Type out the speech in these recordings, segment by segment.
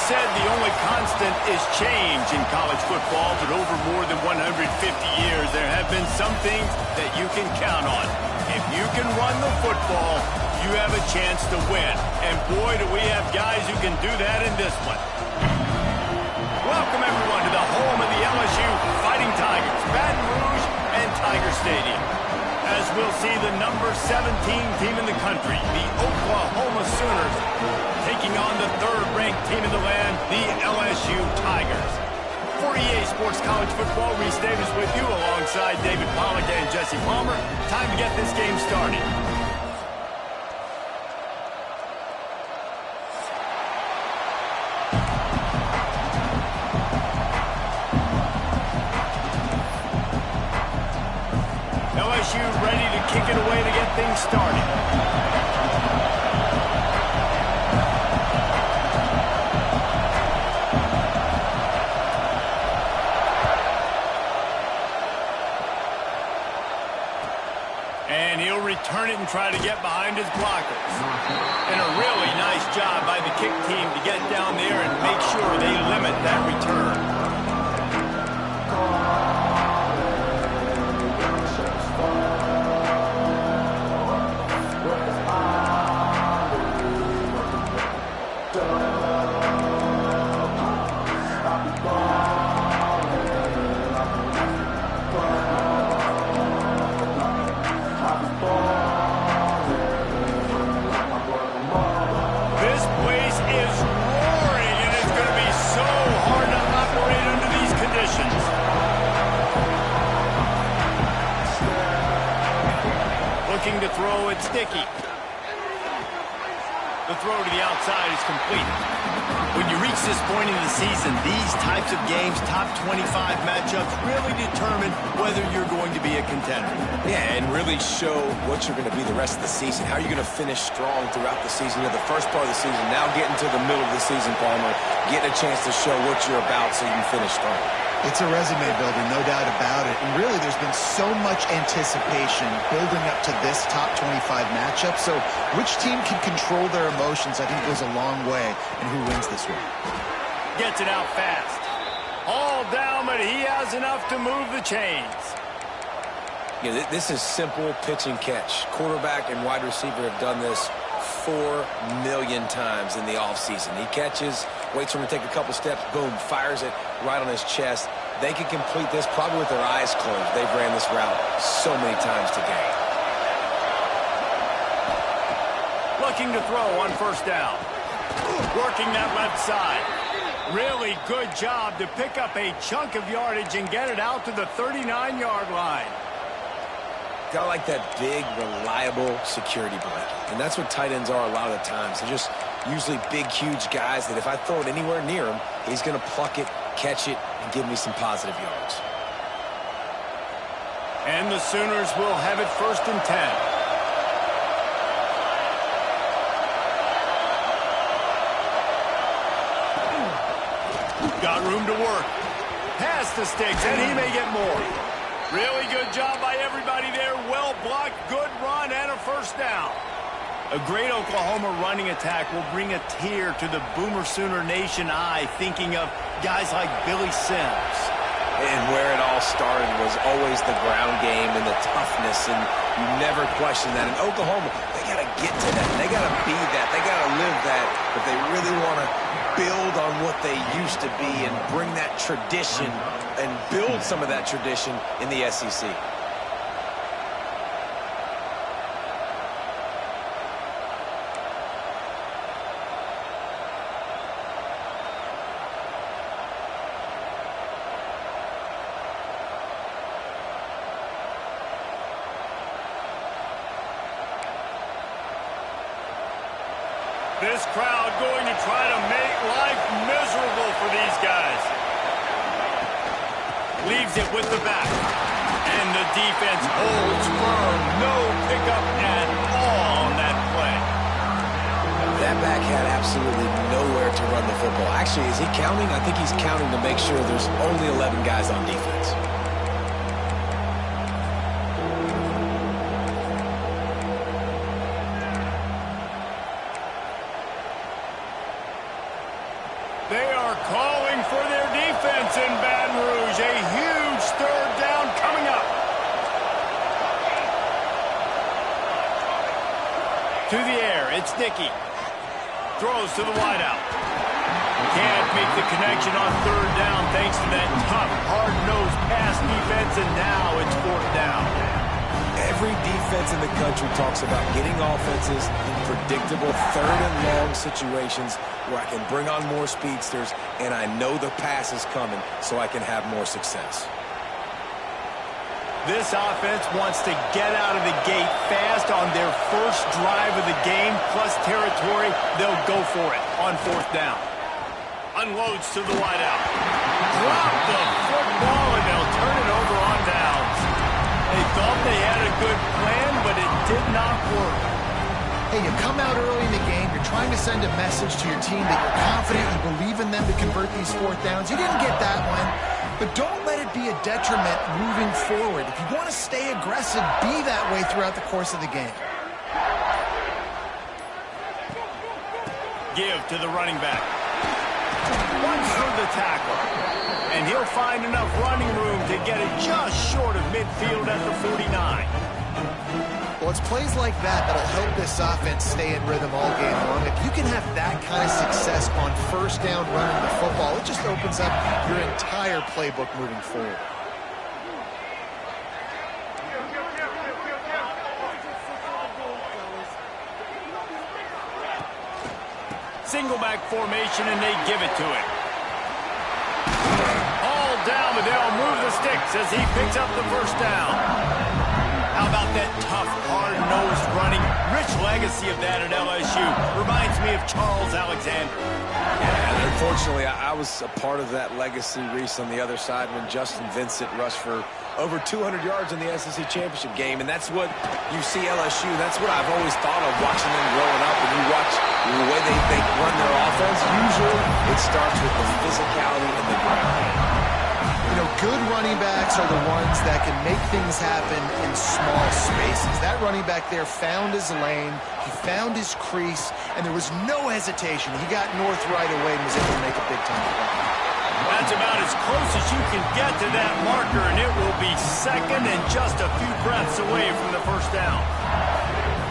Said the only constant is change in college football, but over more than 150 years, there have been some things that you can count on. If you can run the football, you have a chance to win. And boy, do we have guys who can do that in this one. Welcome, everyone, to the home of the LSU Fighting Tigers, Baton Rouge and Tiger Stadium. As we'll see, the number 17 team in the country, the Oklahoma Sooners, take taking on the third-ranked team in the land, the LSU Tigers. For EA Sports College Football, Reese Davis with you alongside David Pollack and Jesse Palmer. Time to get this game started. LSU ready to kick it away to get things started. And he'll return it and try to get behind his blockers. And a really nice job by the kick team to get down there and make sure they limit that return. Looking to throw it sticky. The throw to the outside is complete. When you reach this point in the season, these types of games, top 25 matchups, really determine whether you're going to be a contender. Yeah, and really show what you're going to be the rest of the season. How you're going to finish strong throughout the season. You know, the first part of the season, now getting to the middle of the season, Palmer, getting a chance to show what you're about so you can finish strong. It's a resume builder, no doubt about it. And really, there's been so much anticipation building up to this top 25 matchup. So which team can control their emotions, I think, goes a long way in who wins this one. Gets it out fast. All down, but he has enough to move the chains. Yeah, this is simple pitch and catch. Quarterback and wide receiver have done this 4 million times in the offseason. He catches, waits for him to take a couple steps, boom, fires it right on his chest. They can complete this probably with their eyes closed. They've ran this route so many times today. Looking to throw on first down. Working that left side. Really good job to pick up a chunk of yardage and get it out to the 39-yard line. Got like that big, reliable security blanket. And that's what tight ends are a lot of the times. They're just usually big, huge guys that if I throw it anywhere near him, he's going to pluck it, catch it, and give me some positive yards. And the Sooners will have it 1st and 10. Got room to work. Pass the sticks, and he may get more. Really good job by everybody there. Well blocked, good run, and a first down. A great Oklahoma running attack will bring a tear to the Boomer Sooner Nation eye, thinking of guys like Billy Sims. And where it all started was always the ground game and the toughness, and you never question that. In Oklahoma, they got to get to that. They got to be that. They got to live that. But they really want to build on what they used to be and bring that tradition and build some of that tradition in the SEC. This crowd going to try to make life miserable for these guys. Leaves it with the back. And the defense holds firm. No pickup at all on that play. That back had absolutely nowhere to run the football. Actually, is he counting? I think he's counting to make sure there's only 11 guys on defense. They are calling for their defense in Baton Rouge. A huge 3rd down coming up. To the air, it's Dickey. Throws to the wideout. Can't make the connection on 3rd down thanks to that tough, hard-nosed pass defense, and now it's 4th down. Every defense in the country talks about getting offenses in predictable third and long situations where I can bring on more speedsters and I know the pass is coming so I can have more success. This offense wants to get out of the gate fast on their first drive of the game, plus territory. They'll go for it on fourth down. Unloads to the wideout. Drop the football, and they'll turn it over on downs. They thought they had a good plan, but it did not work. Hey, you come out early in the game, you're trying to send a message to your team that you're confident, you believe in them to convert these fourth downs. You didn't get that one, but don't let it be a detriment moving forward. If you want to stay aggressive, be that way throughout the course of the game. Give to the running back. Runs through the tackle. And he'll find enough running room to get it just short of midfield at the 49. Well, it's plays like that that'll help this offense stay in rhythm all game long. If you can have that kind of success on first down running the football, it just opens up your entire playbook moving forward. Single back formation, and they give it to him. All down, but they'll move the sticks as he picks up the first down. How about that tough, hard-nosed running? Rich legacy of that at LSU. Reminds me of Charles Alexander. Yeah, and unfortunately, I was a part of that legacy, Reese, on the other side when Justin Vincent rushed for over 200 yards in the SEC championship game, and that's what you see LSU. That's what I've always thought of watching them growing up. When you watch the way they run their offense, usually it starts with the physicality and the ground. You know, good running backs are the ones that can make things happen in small spaces. That running back there found his lane, he found his crease, and there was no hesitation. He got north right away and was able to make a big-time play. That's about as close as you can get to that marker, and it will be second and just a few breaths away from the first down.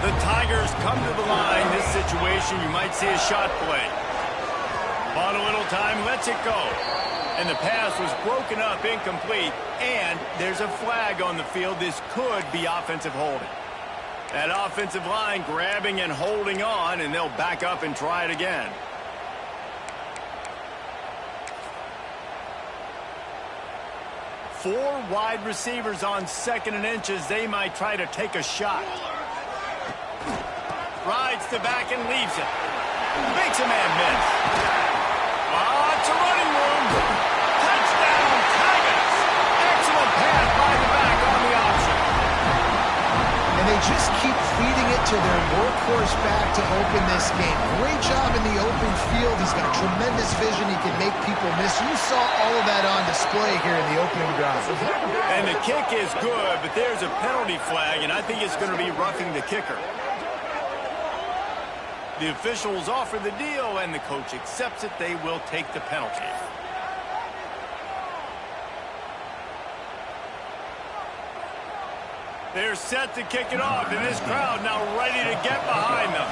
The Tigers come to the line. This situation, you might see a shot play. Bought a little time, lets it go. And the pass was broken up, incomplete, and there's a flag on the field. This could be offensive holding. That offensive line grabbing and holding on, and they'll back up and try it again. Four wide receivers on second and inches. They might try to take a shot. Rides the back and leaves it. Makes a man miss. Lots of running room. Touchdown, Tigers. Excellent pass by the back on the option. And they just keep feeding it to their workhorse back to open this game. Great job in the open field. He's got tremendous vision. He can make people miss. You saw all of that on display here in the opening drive. And the kick is good, but there's a penalty flag, and I think it's going to be roughing the kicker. The officials offer the deal, and the coach accepts it. They will take the penalty. They're set to kick it off, and this crowd now ready to get behind them.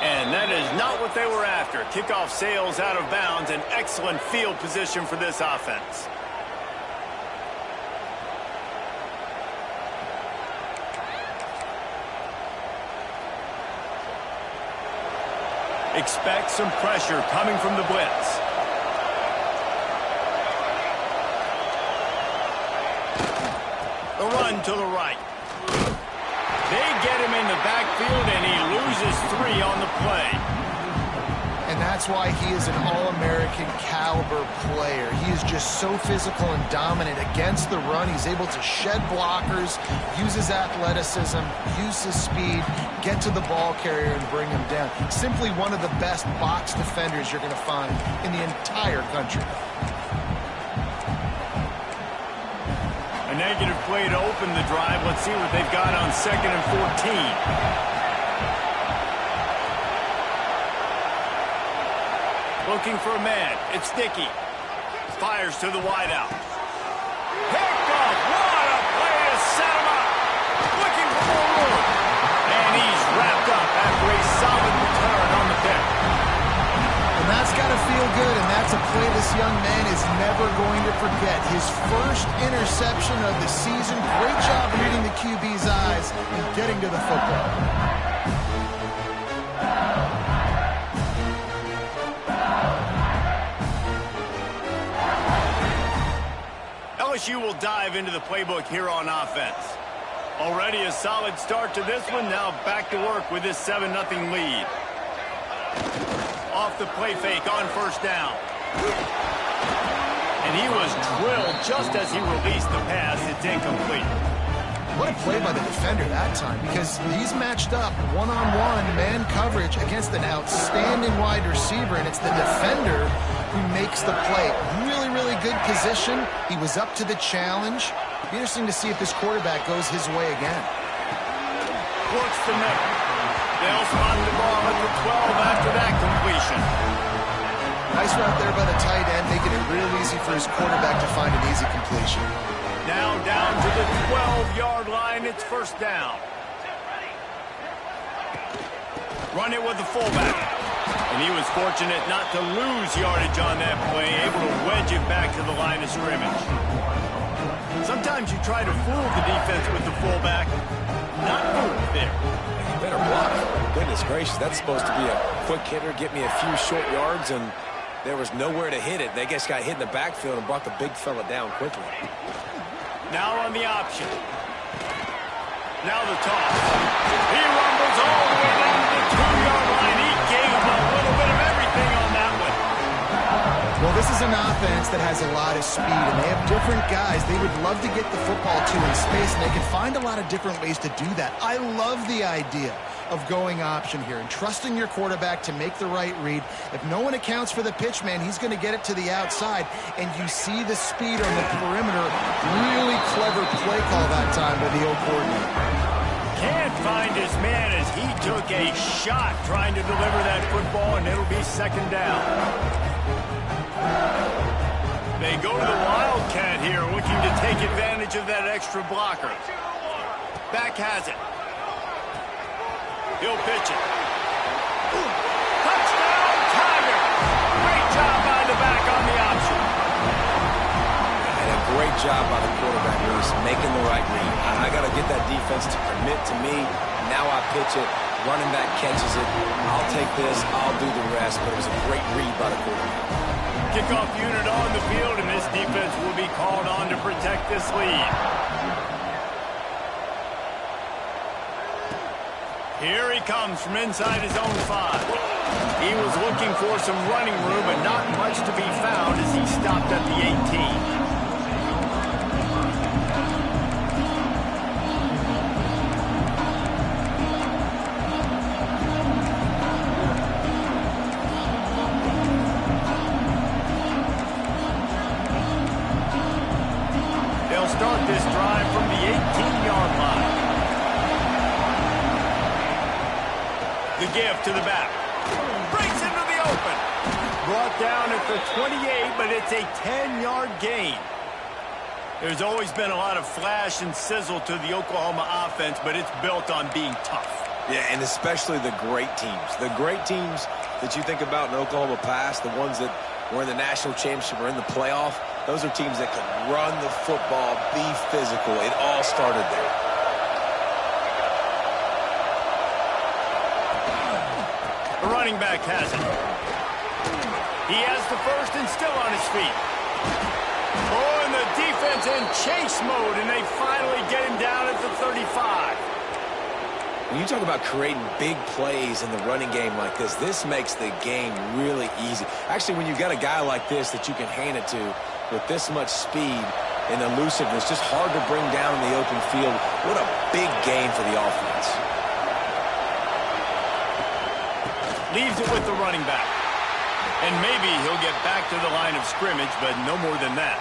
And that is not what they were after. Kickoff sails out of bounds, an excellent field position for this offense. Expect some pressure coming from the blitz. The run to the right. They get him in the backfield, and he loses 3 on the play. And that's why he is an All-American caliber player. He is just so physical and dominant against the run. He's able to shed blockers, use his athleticism, use his speed, get to the ball carrier and bring him down. Simply one of the best box defenders you're going to find in the entire country. A negative play to open the drive. Let's see what they've got on 2nd and 14. Looking for a man. It's Dickey. Fires to the wideout. Picked off. What a play to set him up. Looking for more room. And he's wrapped up after a solid return on the pick. And that's got to feel good, and that's a play to this young man is never going to forget his first interception of the season. Great job reading the QB's eyes and getting to the football. LSU will dive into the playbook here on offense. Already a solid start to this one. Now back to work with this 7-0 lead. Off the play fake on first down. And he was drilled just as he released the pass. It's incomplete. What a play by the defender that time, because he's matched up one-on-one man coverage against an outstanding wide receiver, and it's the defender who makes the play. Really, really good position. He was up to the challenge. It'll be interesting to see if this quarterback goes his way again. Works the middle. They'll spot the ball at the 12 after that completion. Nice route there by the tight end, making it real easy for his quarterback to find an easy completion. Now down to the 12-yard line. It's first down. Run it with the fullback. And he was fortunate not to lose yardage on that play, able to wedge it back to the line of scrimmage. Sometimes you try to fool the defense with the fullback. Not fooled there. You better block. Goodness gracious, that's supposed to be a quick hitter, get me a few short yards, and there was nowhere to hit it. They just got hit in the backfield and brought the big fella down quickly. Now on the option. Now the toss. He rumbles all the way down to the 2-yard line. He gave him a little bit of everything on that one. Well, this is an offense that has a lot of speed, and they have different guys they would love to get the football to in space, and they can find a lot of different ways to do that. I love the idea of going option here and trusting your quarterback to make the right read. If no one accounts for the pitch man, he's going to get it to the outside, and you see the speed on the perimeter. Really clever play call that time by the O coordinator. Can't find his man as he took a shot trying to deliver that football, and it'll be second down. They go to the Wildcat here, looking to take advantage of that extra blocker. Back has it. He'll pitch it. Ooh. Touchdown, Tiger! Great job by the back on the option. And a great job by the quarterback, Reese, making the right read. I got to get that defense to commit to me. Now I pitch it. Running back catches it. I'll take this. I'll do the rest. But it was a great read by the quarterback. Kickoff unit on the field, and this defense will be called on to protect this lead. Here he comes from inside his own 5. He was looking for some running room, but not much to be found as he stopped at the 18. They'll start this drive from the 18-yard line. The give to the back. Breaks into the open. Brought down at the 28, but it's a 10-yard gain. There's always been a lot of flash and sizzle to the Oklahoma offense, but it's built on being tough. Yeah, and especially the great teams. The great teams that you think about in Oklahoma past, the ones that were in the national championship or in the playoff, those are teams that can run the football, be physical. It all started there. The running back has it. He has the first and still on his feet. Oh, and the defense in chase mode, and they finally get him down at the 35. When you talk about creating big plays in the running game like this makes the game really easy. Actually, when you've got a guy like this that you can hand it to with this much speed and elusiveness, just hard to bring down in the open field. What a big game for the offense. Leaves it with the running back. And maybe he'll get back to the line of scrimmage, but no more than that.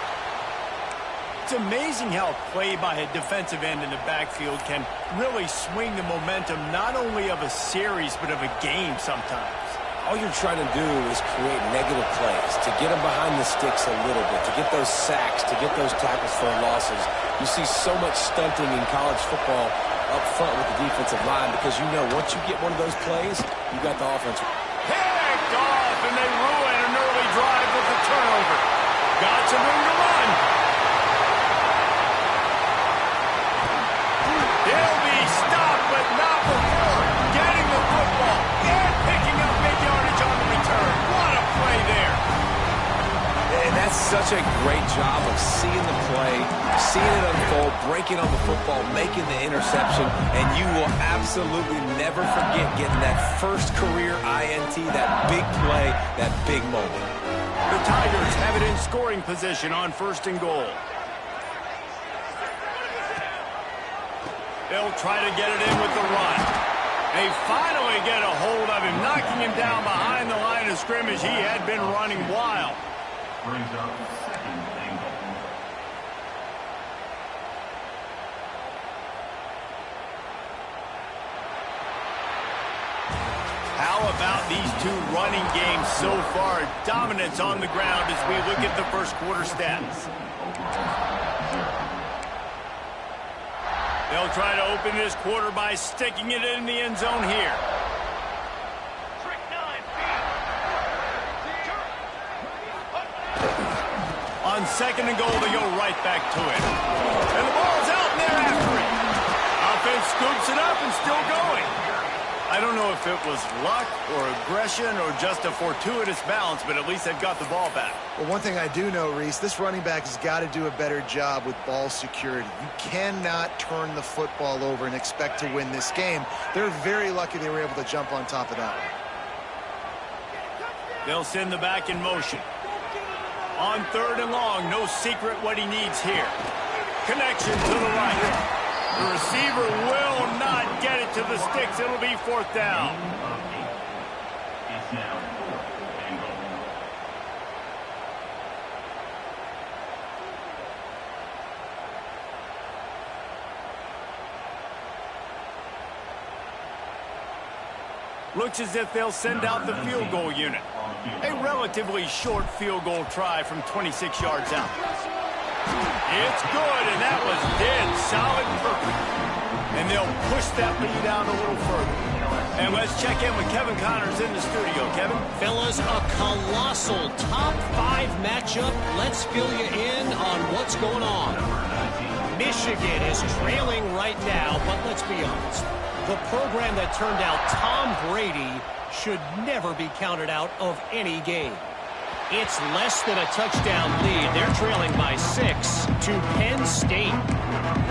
It's amazing how play by a defensive end in the backfield can really swing the momentum not only of a series, but of a game sometimes. All you're trying to do is create negative plays, to get them behind the sticks a little bit, to get those sacks, to get those tackles for losses. You see so much stunting in college football up front with the defensive line because you know once you get one of those plays, you got the offense. Picked off, and they ruin an early drive with the turnover. Got some room to run. He'll be stopped, but not before getting the football and picking up big yardage on the return. What a play there. And that's such a great job of seeing the play, seeing it unfold, breaking on the football, making the interception, and you will absolutely never forget getting that first career INT, that big play, that big moment. The Tigers have it in scoring position on 1st and goal. They'll try to get it in with the run. They finally get a hold of him, knocking him down behind the line of scrimmage. He had been running wild. Brings up 2nd and goal. How about these two running games so far? Dominance on the ground as we look at the first quarter stats. They'll try to open this quarter by sticking it in the end zone here. On 2nd and goal, they go right back to it. And the ball's out, and they're after it. Offense scoops it up and still going. I don't know if it was luck or aggression or just a fortuitous bounce, but at least they've got the ball back. Well, one thing I do know, Reese, this running back has got to do a better job with ball security. You cannot turn the football over and expect to win this game. They're very lucky they were able to jump on top of that one. They'll send the back in motion. On 3rd and long, no secret what he needs here. Connection to the right. The receiver will not get it to the sticks. It'll be 4th down. It's now 4th and goal. Looks as if they'll send out the field goal unit. A relatively short field goal try from 26 yards out. It's good, and that was dead solid perfect. And they'll push that lead out a little further. And let's check in with Kevin Connors in the studio. Kevin? Fellas, a colossal top 5 matchup. Let's fill you in on what's going on. Michigan is trailing right now, but let's be honest. The program that turned out Tom Brady should never be counted out of any game. It's less than a touchdown lead. They're trailing by 6 to Penn State.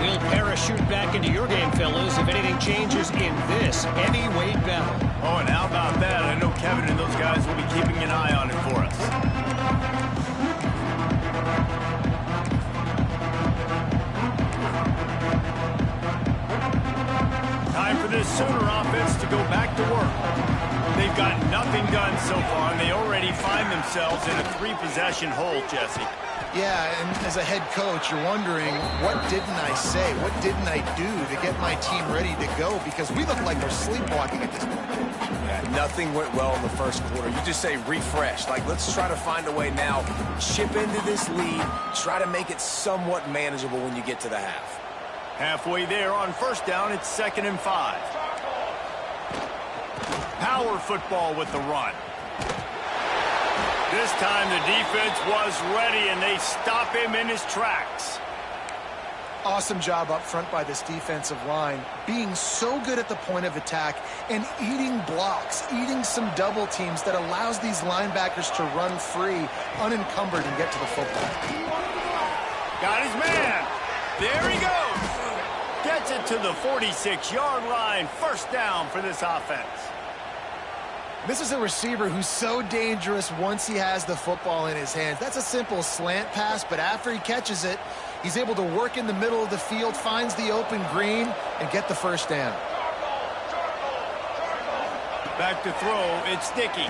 We'll parachute back into your game, fellas, if anything changes in this heavyweight battle. Oh, and how about that? I know Kevin and those guys will be keeping an eye on it for us. Time for this Sooner offense to go back to work. They've got nothing done so far, and they already find themselves in a 3-possession hole, Jesse. Yeah, and as a head coach, you're wondering, what didn't I say? What didn't I do to get my team ready to go? Because we look like we're sleepwalking at this point. Yeah, nothing went well in the first quarter. You just say refresh. Like, let's try to find a way now. Chip into this lead. Try to make it somewhat manageable when you get to the half. Halfway there on 1st down, it's 2nd and 5. Power football with the run. This time the defense was ready, and they stop him in his tracks. Awesome job up front by this defensive line, being so good at the point of attack and eating blocks, eating some double teams that allows these linebackers to run free, unencumbered, and get to the football. Got his man. There he goes. Gets it to the 46-yard line. 1st down for this offense. This is a receiver who's so dangerous once he has the football in his hands. That's a simple slant pass, but after he catches it, he's able to work in the middle of the field, finds the open green, and get the 1st down. Back to throw, it's Dickey.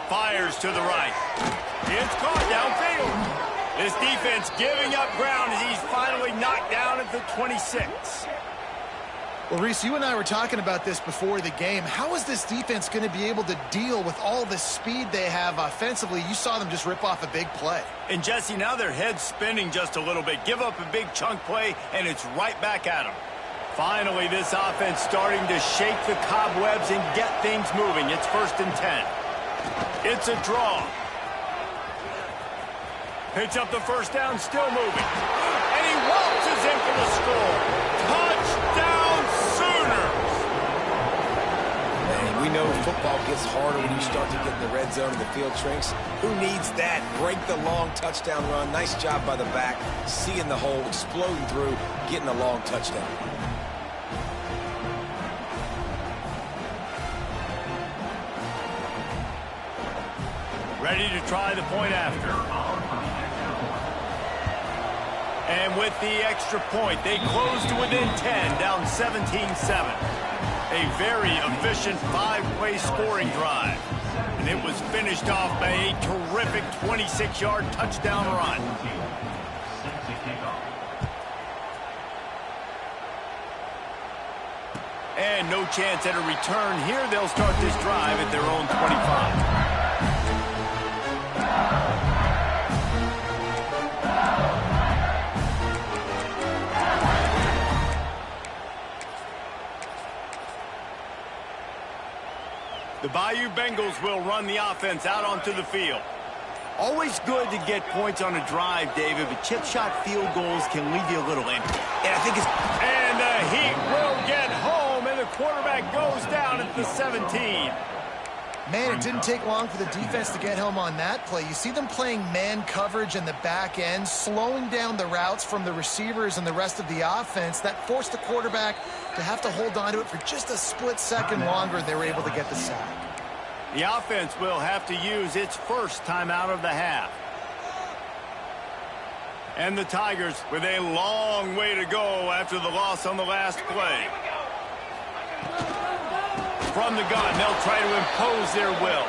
Fires to the right. It's caught downfield. This defense giving up ground as he's finally knocked down at the 26. Well, Reese, you and I were talking about this before the game. How is this defense going to be able to deal with all the speed they have offensively? You saw them just rip off a big play. And, Jesse, now their head's spinning just a little bit. Give up a big chunk play, and it's right back at them. Finally, this offense starting to shake the cobwebs and get things moving. It's 1st and 10. It's a draw. Picks up the first down, still moving. And he waltzes in for the score. Touchdown Sooners! And we know football gets harder when you start to get in the red zone and the field shrinks. Who needs that? Break the long touchdown run. Nice job by the back. Seeing the hole, exploding through, getting a long touchdown. Ready to try the point after. And with the extra point, they close to within 10, down 17-7. A very efficient five-play scoring drive. And it was finished off by a terrific 26-yard touchdown run. And no chance at a return here. They'll start this drive at their own 25. The Bayou Bengals will run the offense out onto the field. Always good to get points on a drive, David, but chip shot field goals can leave you a little empty. And I think it's... And the Heat will get home, and the quarterback goes down at the 17. Man, it didn't take long for the defense to get home on that play. You see them playing man coverage in the back end, slowing down the routes from the receivers and the rest of the offense. That forced the quarterback to have to hold on to it for just a split second longer. They were able to get the sack. The offense will have to use its first timeout of the half. And the Tigers with a long way to go after the loss on the last play. From the gun, they'll try to impose their will.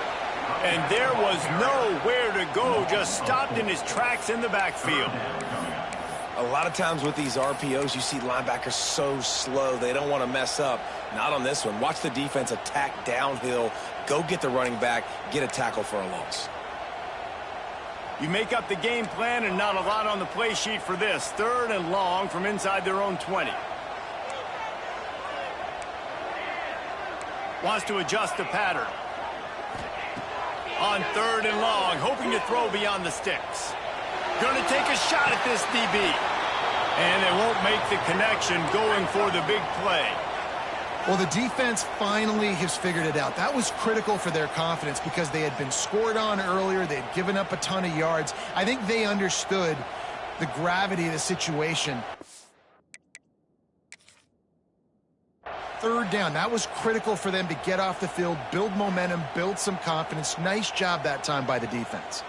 And there was nowhere to go, just stopped in his tracks in the backfield. A lot of times with these RPOs, you see linebackers so slow, they don't want to mess up. Not on this one. Watch the defense attack downhill, go get the running back, get a tackle for a loss. You make up the game plan and not a lot on the play sheet for this. 3rd and long from inside their own 20. Wants to adjust the pattern. On 3rd and long, hoping to throw beyond the sticks. Going to take a shot at this DB. And they won't make the connection going for the big play. Well, the defense finally has figured it out. That was critical for their confidence because they had been scored on earlier. They had given up a ton of yards. I think they understood the gravity of the situation. 3rd down, that was critical for them to get off the field, build momentum, build some confidence. Nice job that time by the defense.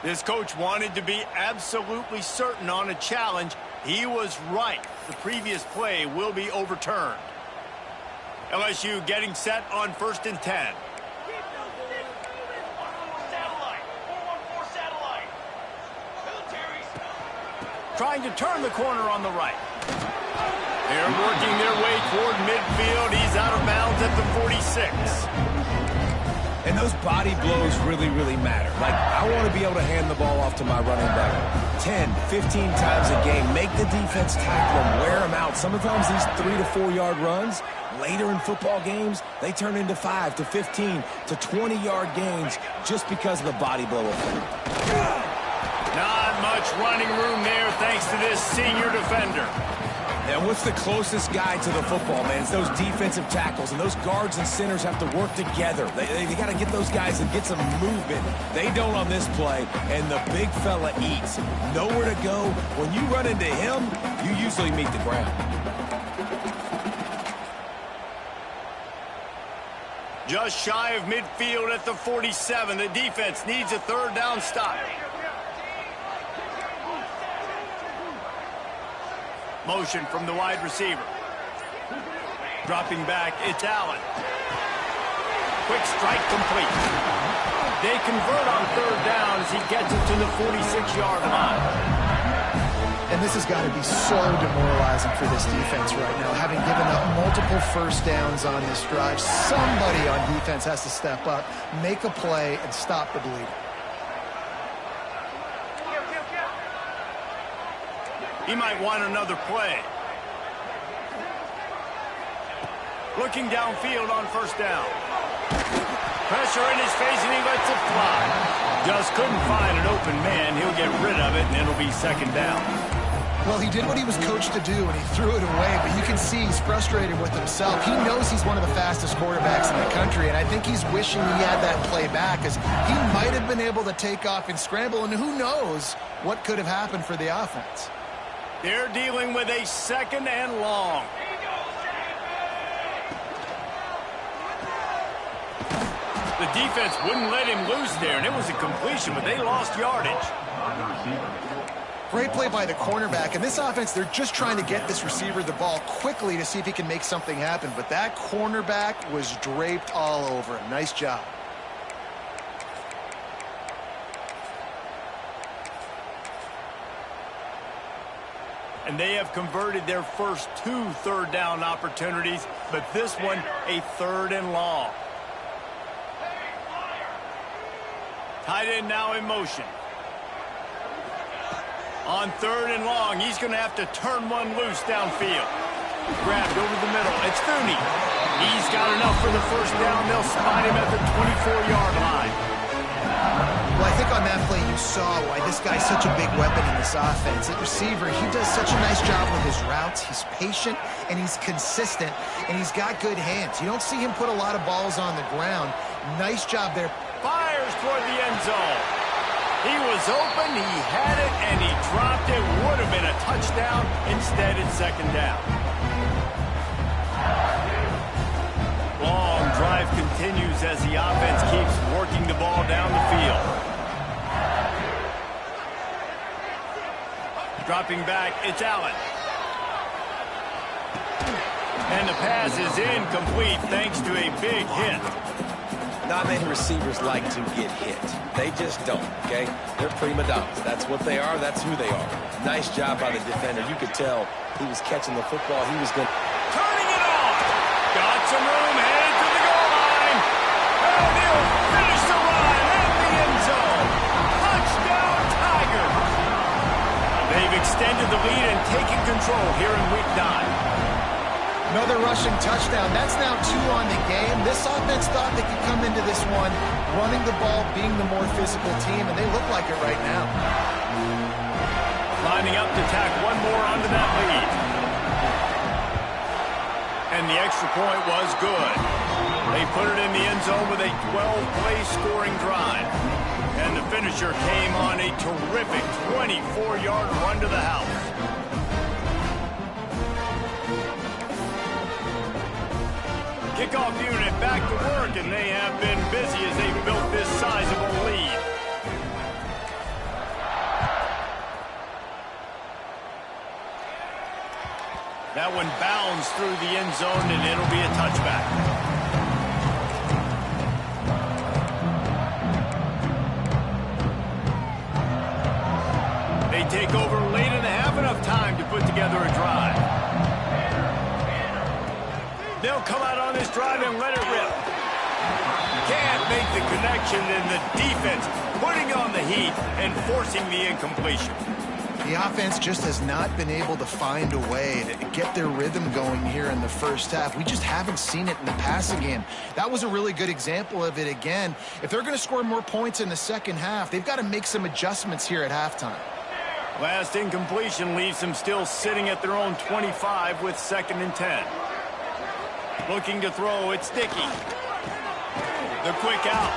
This coach wanted to be absolutely certain on a challenge. He was right. The previous play will be overturned. LSU getting set on 1st and 10. Trying to turn the corner on the right. They're working their way toward midfield. He's out of bounds at the 46. And those body blows really, really matter. Like, I want to be able to hand the ball off to my running back 10, 15 times a game. Make the defense tackle them, wear them out. Sometimes these 3 to 4 yard runs, later in football games, they turn into 5 to 15 to 20-yard gains just because of the body blow effect. Not much running room there thanks to this senior defender. And what's the closest guy to the football, man? It's those defensive tackles, and those guards and centers have to work together. They got to get those guys and get some movement. They don't on this play, and the big fella eats. Nowhere to go. When you run into him, you usually meet the ground. Just shy of midfield at the 47. The defense needs a 3rd down stop. Motion from the wide receiver. Dropping back, it's Allen. Quick strike complete. They convert on 3rd down as he gets it to the 46-yard line. And this has got to be so demoralizing for this defense right now. Having given up multiple 1st downs on this drive, somebody on defense has to step up, make a play, and stop the bleeding. He might want another play. Looking downfield on 1st down. Pressure in his face, and he lets it fly. Just couldn't find an open man. He'll get rid of it, and it'll be second down. Well, he did what he was coached to do, and he threw it away, but you can see he's frustrated with himself. He knows he's one of the fastest quarterbacks in the country, and I think he's wishing he had that play back, as he might have been able to take off and scramble, and who knows what could have happened for the offense. They're dealing with a second and long. The defense wouldn't let him loose there, and it was a completion, but they lost yardage. Great play by the cornerback. And this offense, they're just trying to get this receiver the ball quickly to see if he can make something happen. But that cornerback was draped all over him. Nice job. And they have converted their first 2 third-down opportunities, but this one a third and long. Tight end now in motion. On third and long, he's going to have to turn one loose downfield. Grabbed over the middle. It's Thuney. He's got enough for the first down. They'll spot him at the 24-yard line. Well, I think on that play you saw why this guy's such a big weapon in this offense. At receiver, he does such a nice job with his routes. He's patient, and he's consistent, and he's got good hands. You don't see him put a lot of balls on the ground. Nice job there. Fires toward the end zone. He was open, he had it, and he dropped it. Would have been a touchdown. Instead, it's second down. Long drive continues as the offense keeps working the ball down the field. Dropping back, it's Allen. And the pass is incomplete thanks to a big hit. Not many receivers like to get hit. They just don't, okay? They're prima donnas. That's what they are. That's who they are. Nice job by the defender. You could tell he was catching the football. He was going to... Turning it off. Got some room, headed to the goal line. And he'll finish the run in the end zone. Touchdown, Tigers. They've extended the lead and taken control here in Week 9. Another rushing touchdown. That's now 2 on the game. This offense thought they could come into this one running the ball, being the more physical team, and they look like it right now. Lining up to tack one more onto that lead. And the extra point was good. They put it in the end zone with a 12-play scoring drive. And the finisher came on a terrific 24-yard run to the house. Kickoff unit back to work, and they have been busy as they built this sizable lead. That one bounds through the end zone, and it'll be a touchback. They take over late in the half, enough time to put together a drive. They'll come out on this drive and let it rip. Can't make the connection, and the defense putting on the heat and forcing the incompletion. The offense just has not been able to find a way to get their rhythm going here in the first half. We just haven't seen it in the passing game. That was a really good example of it again. If they're going to score more points in the second half, they've got to make some adjustments here at halftime. Last incompletion leaves them still sitting at their own 25 with 2nd and 10. Looking to throw, it's Dickey. The quick out.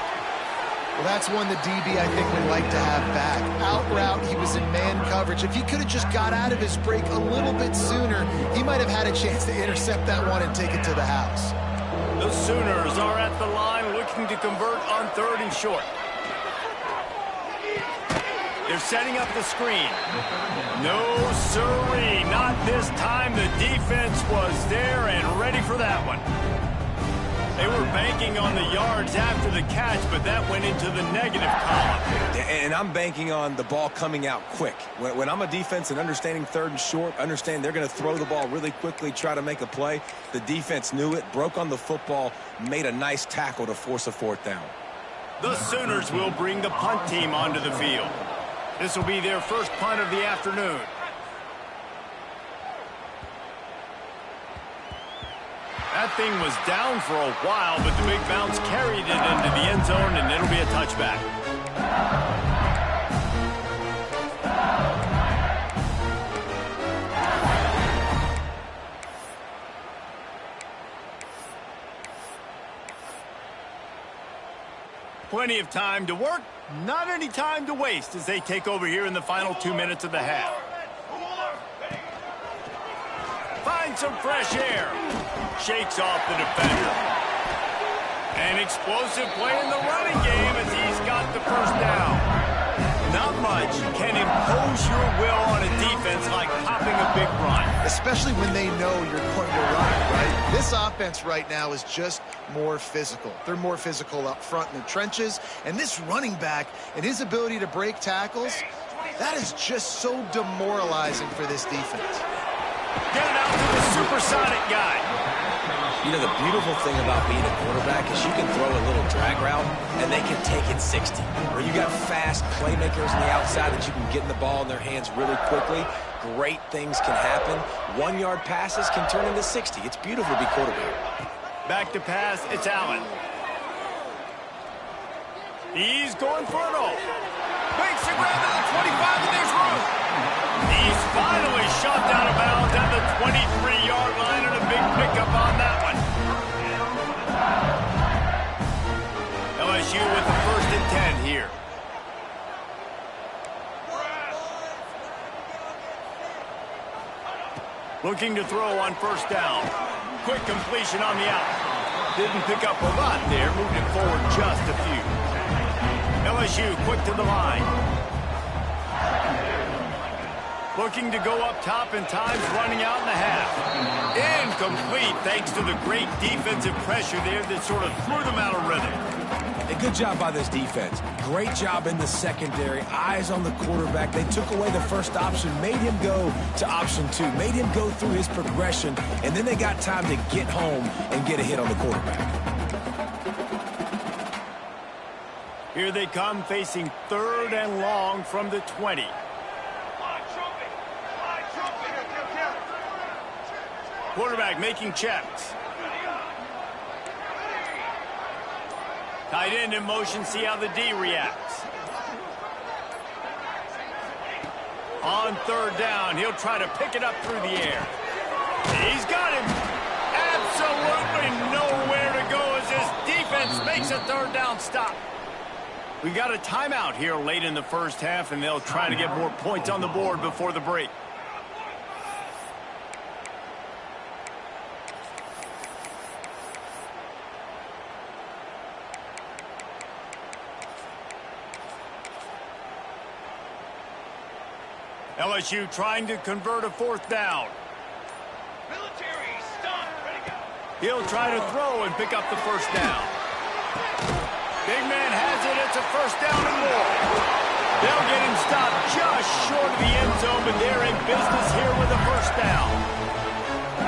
Well, that's one the DB I think would like to have back. Out route, he was in man coverage. If he could have just got out of his break a little bit sooner, he might have had a chance to intercept that one and take it to the house. The Sooners are at the line looking to convert on 3rd and short. They're setting up the screen. No, sirree, not this time. The defense was there and ready for that one. They were banking on the yards after the catch, but that went into the negative column. And I'm banking on the ball coming out quick. When I'm a defense and understanding 3rd and short, understand they're going to throw the ball really quickly, try to make a play. The defense knew it, broke on the football, made a nice tackle to force a 4th down. The Sooners will bring the punt team onto the field. This will be their first punt of the afternoon. That thing was down for a while, but the big bounce carried it into the end zone, and it'll be a touchback. Plenty of time to work, not any time to waste as they take over here in the final 2 minutes of the half. Find some fresh air. Shakes off the defender. An explosive play in the running game as he's got the first down. Not much can impose your will on a defense like popping a big run. Especially when they know you're going to run it, right? This offense right now is just more physical. They're more physical up front in the trenches. And this running back and his ability to break tackles, that is just so demoralizing for this defense. Get it out to the supersonic guy. You know, the beautiful thing about being a quarterback is you can throw a little drag route, and they can take it 60. Or you got fast playmakers on the outside that you can get in the ball in their hands really quickly. Great things can happen. 1-yard passes can turn into 60. It's beautiful to be quarterback. Back to pass, it's Allen. He's going for it all. Makes the grab at the 25, and there's room. He's finally shot down of bounds at the 23-yard line, and a big pickup on that one. LSU with the 1st and 10 here. Looking to throw on 1st down. Quick completion on the out. Didn't pick up a lot there, moved it forward just a few. LSU quick to the line. Looking to go up top, and time's running out in the half. Incomplete thanks to the great defensive pressure there that sort of threw them out of rhythm. A good job by this defense. Great job in the secondary. Eyes on the quarterback. They took away the first option, made him go to option 2, made him go through his progression, and then they got time to get home and get a hit on the quarterback. Here they come, facing 3rd and long from the 20. Quarterback making checks. Tight end in motion, see how the D reacts. On 3rd down, he'll try to pick it up through the air. He's got him. Absolutely nowhere to go as this defense makes a 3rd down stop. We got a timeout here late in the 1st half, and they'll try to get more points on the board before the break. LSU trying to convert a 4th down. Military, stop, ready, go. He'll try to throw and pick up the 1st down. Big man has it. It's a 1st down and more. They'll get him stopped just short of the end zone, but they're in business here with a 1st down.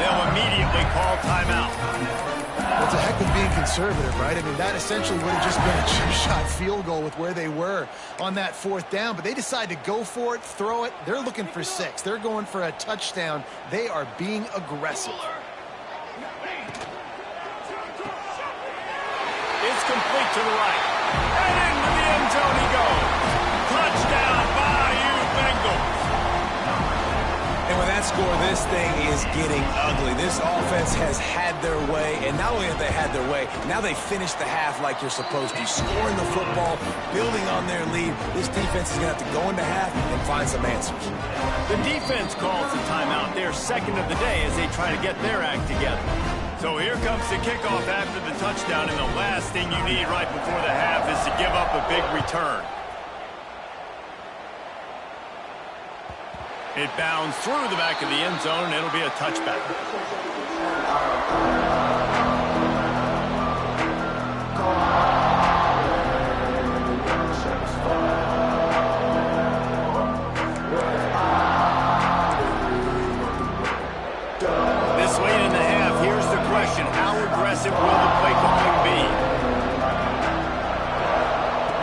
They'll immediately call timeout. That's a heck of being conservative, right? I mean, that essentially would have just been a chip-shot field goal with where they were on that 4th down, but they decide to go for it, throw it. They're looking for 6. They're going for a touchdown. They are being aggressive. It's complete to the right. And into the end zone he goes. Touchdown, Bayou Bengals. And with that score, this thing is getting ugly. This offense has had their way, and not only have they had their way, now they finish the half like you're supposed to, scoring the football, building on their lead. This defense is going to have to go into half and find some answers. The defense calls the timeout, their 2nd of the day, as they try to get their act together. So here comes the kickoff after the touchdown, and the last thing you need right before the half is to give up a big return. It bounds through the back of the end zone, and it'll be a touchback. This late in the half, here's the question. How aggressive will the play calling be?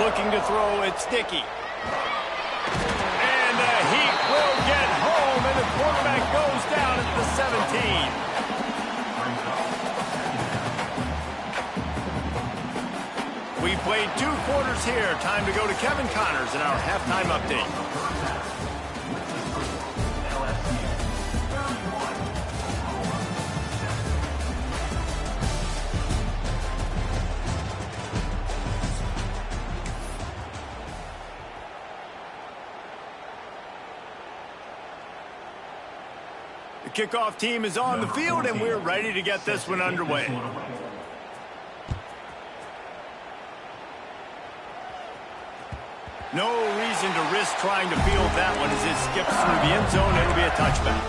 Looking to throw, it's Dickey. And the Heat will get home, and the quarterback goes down at the 17. quarters here. Time to go to Kevin Connors in our halftime update. The kickoff team is on the field, and we're ready to get this one underway. No reason to risk trying to field that one as it skips through the end zone. It'll be a touchback.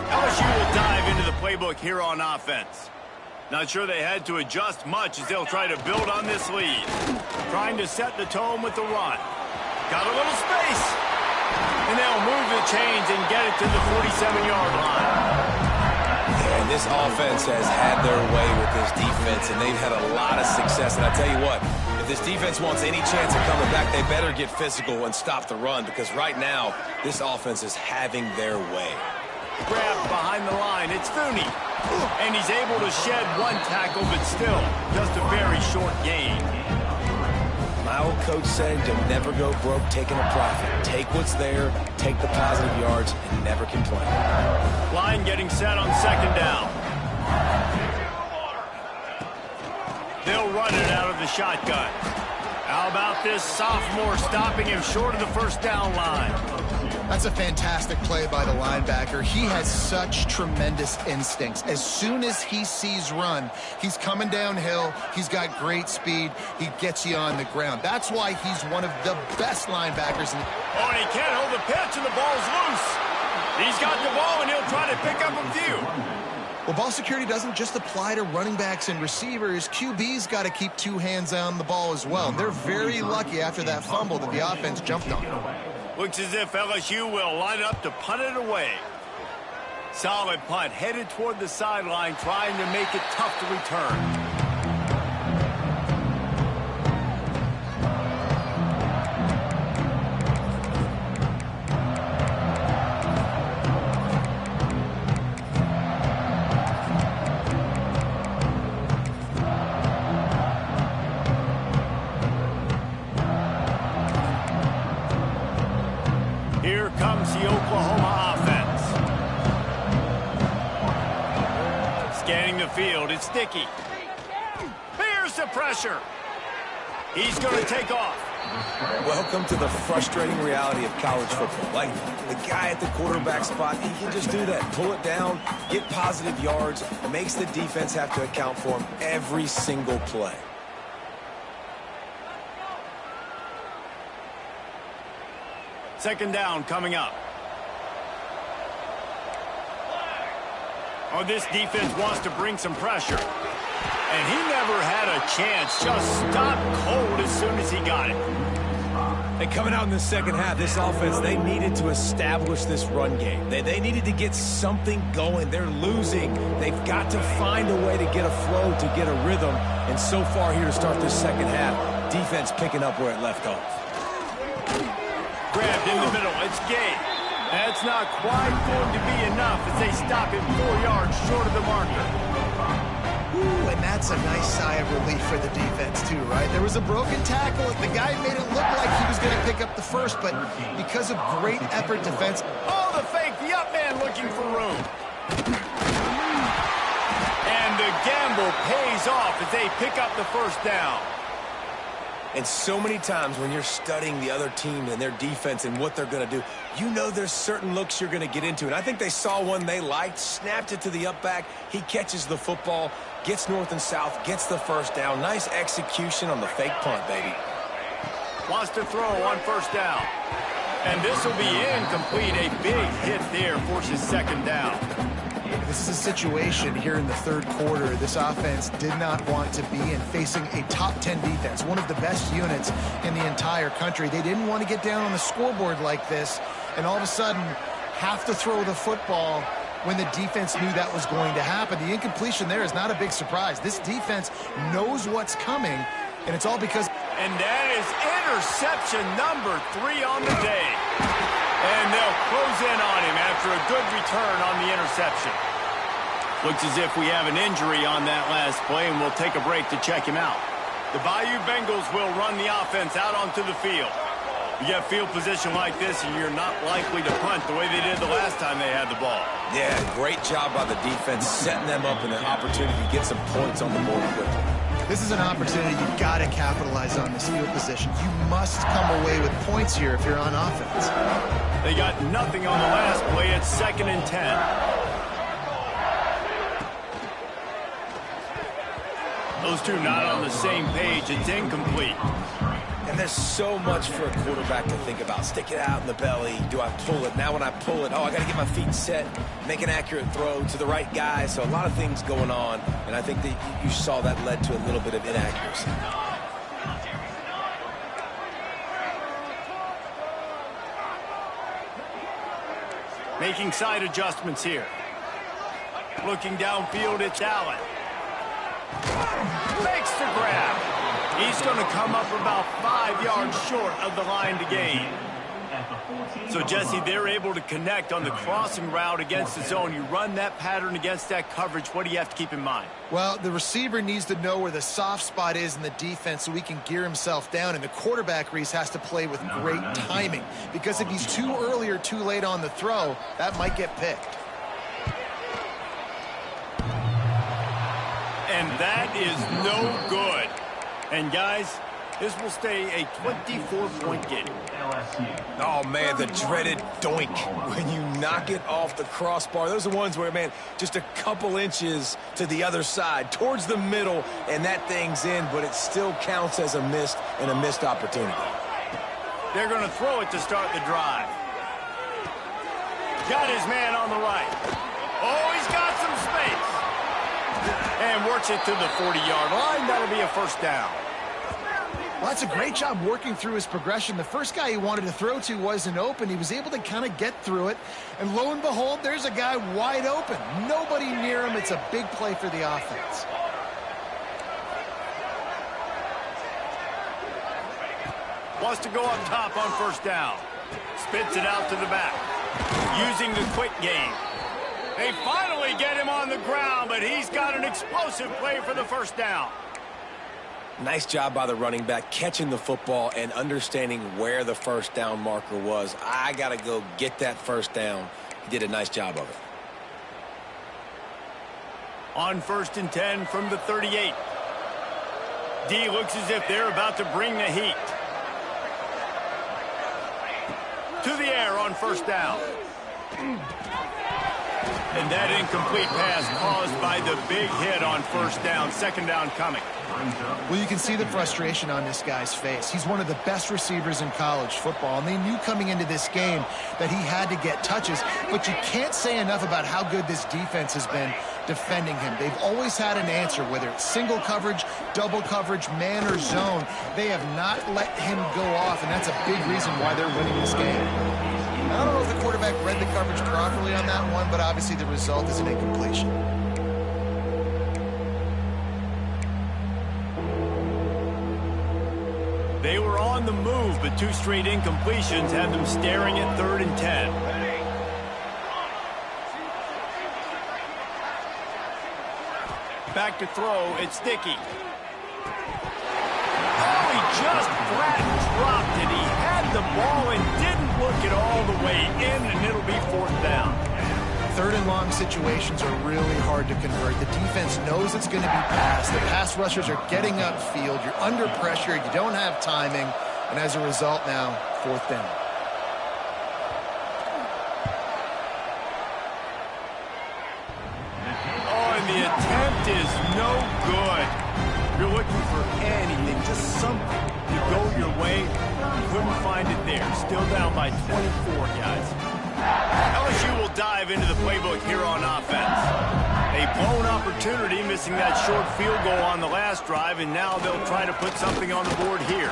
LSU will dive into the playbook here on offense. Not sure they had to adjust much as they'll try to build on this lead. Trying to set the tone with the run. Got a little space. And they'll move the chains and get it to the 47-yard line. And this offense has had their way with this defense, and they've had a lot of success. And I tell you what, if this defense wants any chance of coming back, they better get physical and stop the run, because right now, this offense is having their way. Grabbed behind the line. It's Fooney. And he's able to shed one tackle, but still, just a very short gain. My old coach said you'll never go broke taking a profit. Take what's there, take the positive yards, and never complain. Line getting set on second down. They'll run it out of the shotgun. How about this sophomore stopping him short of the first down line? That's a fantastic play by the linebacker. He has such tremendous instincts. As soon as he sees run, he's coming downhill. He's got great speed. He gets you on the ground. That's why he's one of the best linebackers. Oh, and he can't hold the pitch, and the ball's loose. He's got the ball, and he'll try to pick up a few. Well, ball security doesn't just apply to running backs and receivers. QB's got to keep two hands on the ball as well. And they're very lucky after that fumble that the offense jumped on. Looks as if LSU will line up to punt it away. Solid punt, headed toward the sideline, trying to make it tough to return. Here comes the Oklahoma offense. Scanning the field, it's Dickey. Here's the pressure. He's going to take off. Welcome to the frustrating reality of college football. Like, the guy at the quarterback spot, he can just do that. Pull it down, get positive yards, makes the defense have to account for him every single play. Second down coming up. Oh, this defense wants to bring some pressure. And he never had a chance. Just stopped cold as soon as he got it. And coming out in the second half, this offense, they needed to establish this run game. They needed to get something going. They're losing. They've got to find a way to get a flow, to get a rhythm. And so far here to start this second half, defense picking up where it left off. Grabbed in the middle. It's Gay. That's not quite going to be enough as they stop him 4 yards short of the marker. Ooh, and that's a nice sigh of relief for the defense, too, right? There was a broken tackle. The guy made it look like he was going to pick up the first, but because of great effort defense. Oh, the fake. The up man looking for room. And the gamble pays off as they pick up the first down. And so many times when you're studying the other team and their defense and what they're going to do, you know there's certain looks you're going to get into. And I think they saw one they liked, snapped it to the up back. He catches the football, gets north and south, gets the first down. Nice execution on the fake punt, baby. Wants to throw on first down. And this will be incomplete. A big hit there forces second down. This is a situation here in the third quarter this offense did not want to be in, facing a top 10 defense, one of the best units in the entire country. They didn't want to get down on the scoreboard like this and all of a sudden have to throw the football when the defense knew that was going to happen. The incompletion there is not a big surprise. This defense knows what's coming, and it's all because... And that is interception number 3 on the day. And they'll close in on him after a good return on the interception. Looks as if we have an injury on that last play, and we'll take a break to check him out. The Bayou Bengals will run the offense out onto the field. You get field position like this, and you're not likely to punt the way they did the last time they had the ball. Yeah, great job by the defense, setting them up in an opportunity to get some points on the board quickly. This is an opportunity you've got to capitalize on this field position. You must come away with points here if you're on offense. They got nothing on the last play. It's 2nd and 10. Those two not on the same page. It's incomplete. And there's so much for a quarterback to think about. Stick it out in the belly. Do I pull it? Now when I pull it, I got to get my feet set, make an accurate throw to the right guy. So a lot of things going on, and I think that you saw that led to a little bit of inaccuracy. Making side adjustments here. Looking downfield, it's Allen. Makes the grab. He's going to come up about 5 yards short of the line to gain. So, Jesse, they're able to connect on the crossing route against the zone. You run that pattern against that coverage. What do you have to keep in mind? Well, the receiver needs to know where the soft spot is in the defense so he can gear himself down. And the quarterback, Reese, has to play with great timing. Because if he's too early or too late on the throw, that might get picked. And that is no good. And, guys, this will stay a 24-point game. Oh, man, the dreaded doink when you knock it off the crossbar. Those are the ones where, man, just a couple inches to the other side, towards the middle, and that thing's in, but it still counts as a missed opportunity. They're going to throw it to start the drive. Got his man on the right. Oh, he's got some space. And works it to the 40-yard line. That'll be a first down. Well, that's a great job working through his progression. The first guy he wanted to throw to wasn't open. He was able to kind of get through it. And lo and behold, there's a guy wide open. Nobody near him. It's a big play for the offense. Wants to go up top on first down. Spits it out to the back. Using the quick game. They finally get him on the ground, but he's got an explosive play for the first down. Nice job by the running back, catching the football and understanding where the first down marker was. I got to go get that first down. He did a nice job of it. On 1st and 10 from the 38. D looks as if they're about to bring the heat. To the air on first down. And that incomplete pass caused by the big hit on first down. 2nd down coming. Well, you can see the frustration on this guy's face. He's one of the best receivers in college football, and they knew coming into this game that he had to get touches, but you can't say enough about how good this defense has been defending him. They've always had an answer, whether it's single coverage, double coverage, man or zone. They have not let him go off, and that's a big reason why they're winning this game. I don't know if the quarterback read the coverage properly on that one, but obviously the result is an incompletion. They were on the move, but 2 straight incompletions had them staring at 3rd and 10. Back to throw, it's Dickey. Oh, he just flat dropped it. He had the ball and didn't look it all the way in, and it'll be 4th down. 3rd and long situations are really hard to convert. The defense knows it's going to be passed. The pass rushers are getting upfield. You're under pressure. You don't have timing. And as a result now, 4th down. Oh, and the attempt is no good. You're looking for anything, just something to go your way. Couldn't find it there. Still down by 24, guys. LSU will dive into the playbook here on offense. A blown opportunity, missing that short field goal on the last drive, and now they'll try to put something on the board here.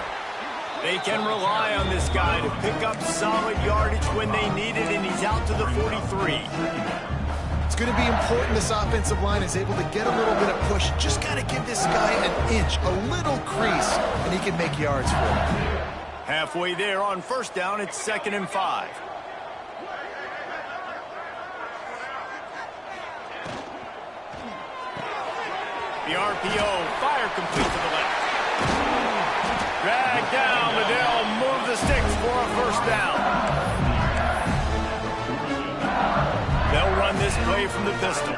They can rely on this guy to pick up solid yardage when they need it, and he's out to the 43. It's going to be important this offensive line is able to get a little bit of push. Just got to give this guy an inch, a little crease, and he can make yards for him. Halfway there on first down, it's 2nd and 5. The RPO, fire complete to the left. Drag down, but they'll move the sticks for a first down. They'll run this play from the pistol.